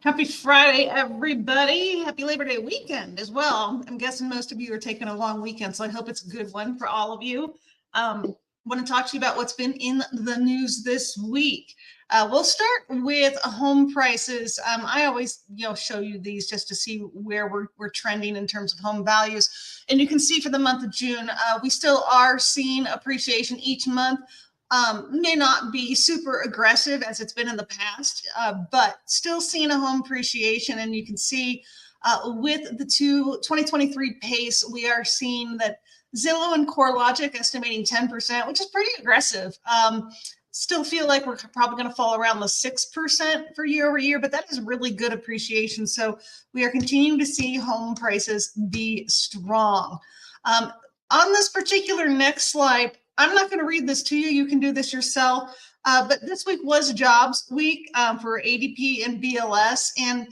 Happy Friday, everybody. Happy Labor Day weekend as well. I'm guessing most of you are taking a long weekend, so I hope it's a good one for all of you. Want to talk to you about what's been in the news this week. We'll start with home prices. I always, show you these just to see where we're trending in terms of home values. And you can see for the month of June, we still are seeing appreciation each month. May not be super aggressive as it's been in the past, but still seeing a home appreciation. And you can see with the 2023 pace, we are seeing that Zillow and CoreLogic estimating 10%, which is pretty aggressive. Still feel like we're probably going to fall around the 6% for year over year, but that is really good appreciation. So we are continuing to see home prices be strong. On this particular next slide, I'm not going to read this to you. You can do this yourself. But this week was jobs week for ADP and BLS. And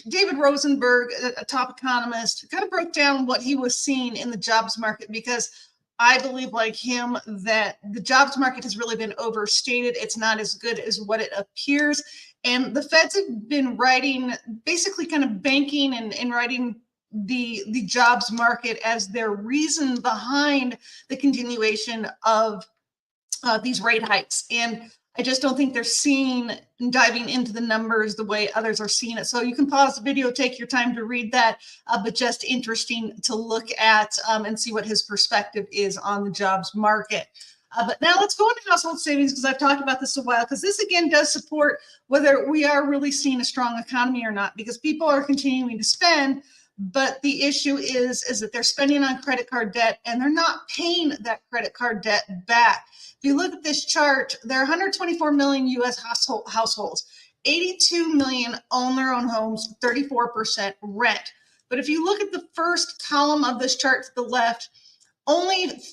David Rosenberg, a top economist, kind of broke down what he was seeing in the jobs market, because I believe, like him, that the jobs market has really been overstated. It's not as good as what it appears. And the Feds have been writing, basically kind of banking and writing the jobs market as their reason behind the continuation of these rate hikes. And I just don't think they're seeing and diving into the numbers the way others are seeing it. So you can pause the video, take your time to read that, but just interesting to look at and see what his perspective is on the jobs market. But now let's go into household savings, because I've talked about this a while, because this again does support whether we are really seeing a strong economy or not, because people are continuing to spend. But the issue is that they're spending on credit card debt and they're not paying that credit card debt back. If you look at this chart, there are 124 million U.S. households. 82 million own their own homes, 34% rent. But if you look at the first column of this chart to the left,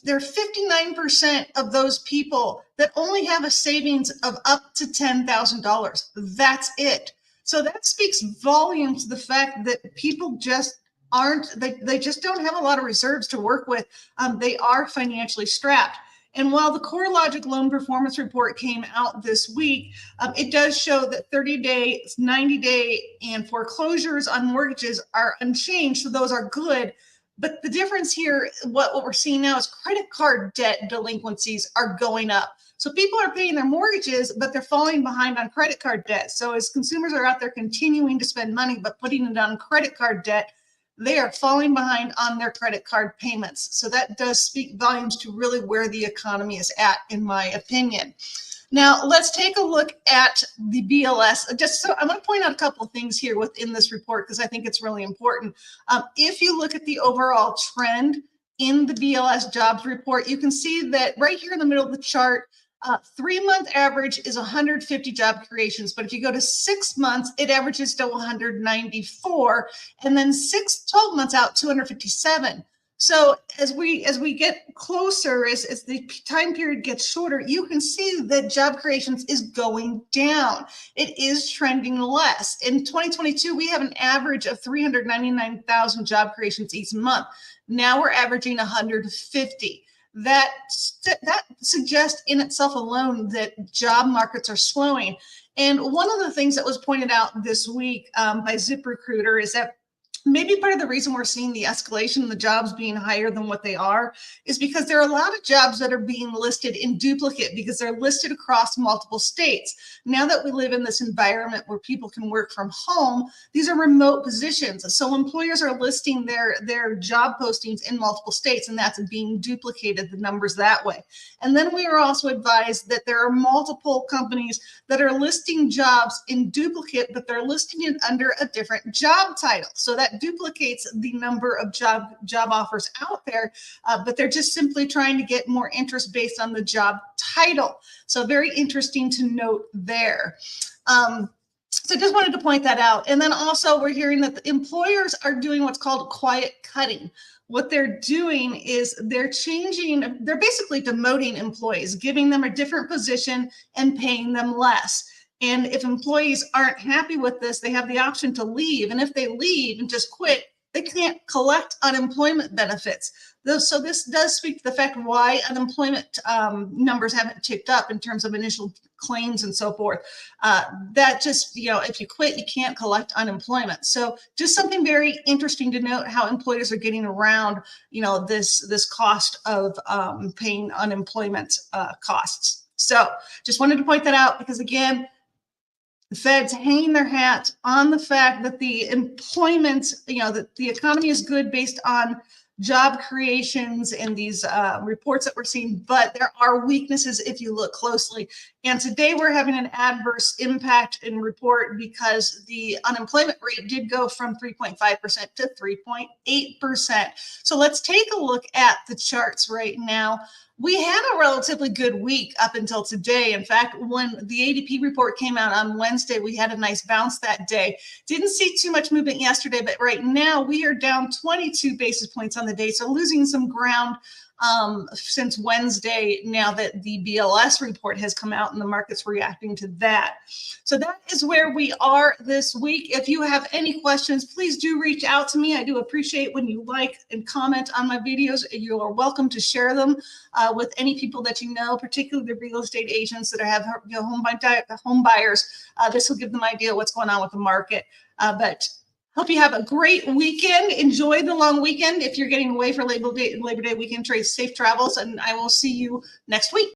there are 59% of those people that only have a savings of up to $10,000. That's it. So that speaks volumes to the fact that people just they just don't have a lot of reserves to work with. They are financially strapped. And while the CoreLogic loan performance report came out this week, it does show that 30-day, 90-day, and foreclosures on mortgages are unchanged. So those are good. But the difference here, what we're seeing now, is credit card debt delinquencies are going up. So people are paying their mortgages, but they're falling behind on credit card debt. So as consumers are out there continuing to spend money, but putting it on credit card debt, they are falling behind on their credit card payments. So that does speak volumes to really where the economy is at, in my opinion. Now, let's take a look at the BLS. I'm going to point out a couple of things here within this report, because I think it's really important. If you look at the overall trend in the BLS jobs report, you can see that right here in the middle of the chart, 3-month average is 150 job creations. But if you go to 6 months, it averages to 194. And then 12 months out, 257. So as we get closer, as the time period gets shorter, you can see that job creations is going down. It is trending less. In 2022, we have an average of 399,000 job creations each month. Now we're averaging 150. That suggests in itself alone that job markets are slowing. And one of the things that was pointed out this week by ZipRecruiter is that maybe part of the reason we're seeing the escalation in the jobs being higher than what they are is because there are a lot of jobs that are being listed in duplicate, because they're listed across multiple states. Now that we live in this environment where people can work from home, these are remote positions. So employers are listing their job postings in multiple states, and that's being duplicated, the numbers that way. And then we are also advised that there are multiple companies that are listing jobs in duplicate, but they're listing it under a different job title. So that duplicates the number of job offers out there, but they're just simply trying to get more interest based on the job title. So very interesting to note there. So just wanted to point that out. And then also we're hearing that the employers are doing what's called quiet cutting. What they're doing is they're basically demoting employees, giving them a different position and paying them less. And if employees aren't happy with this, they have the option to leave. And if they leave and just quit, they can't collect unemployment benefits. So this does speak to the fact why unemployment numbers haven't ticked up in terms of initial claims and so forth. That just, if you quit, you can't collect unemployment. So just something very interesting to note how employers are getting around, this cost of paying unemployment costs. So just wanted to point that out because, again, the Fed's hanging their hat on the fact that the employment, that the economy is good based on job creations and these reports that we're seeing, but there are weaknesses if you look closely. And today we're having an adverse impact in report because the unemployment rate did go from 3.5% to 3.8%. So let's take a look at the charts right now. We had a relatively good week up until today. In fact, when the ADP report came out on Wednesday, we had a nice bounce that day. Didn't see too much movement yesterday, but right now we are down 22 basis points on the day. So losing some ground since Wednesday, now that the BLS report has come out and the market's reacting to that. So that is where we are this week. If you have any questions, please do reach out to me. I do appreciate when you like and comment on my videos. You are welcome to share them with any people that you know, particularly the real estate agents that have home buyers. This will give them an idea what's going on with the market. But hope you have a great weekend. Enjoy the long weekend. If you're getting away for Labor Day weekend, trade safe travels, and I will see you next week.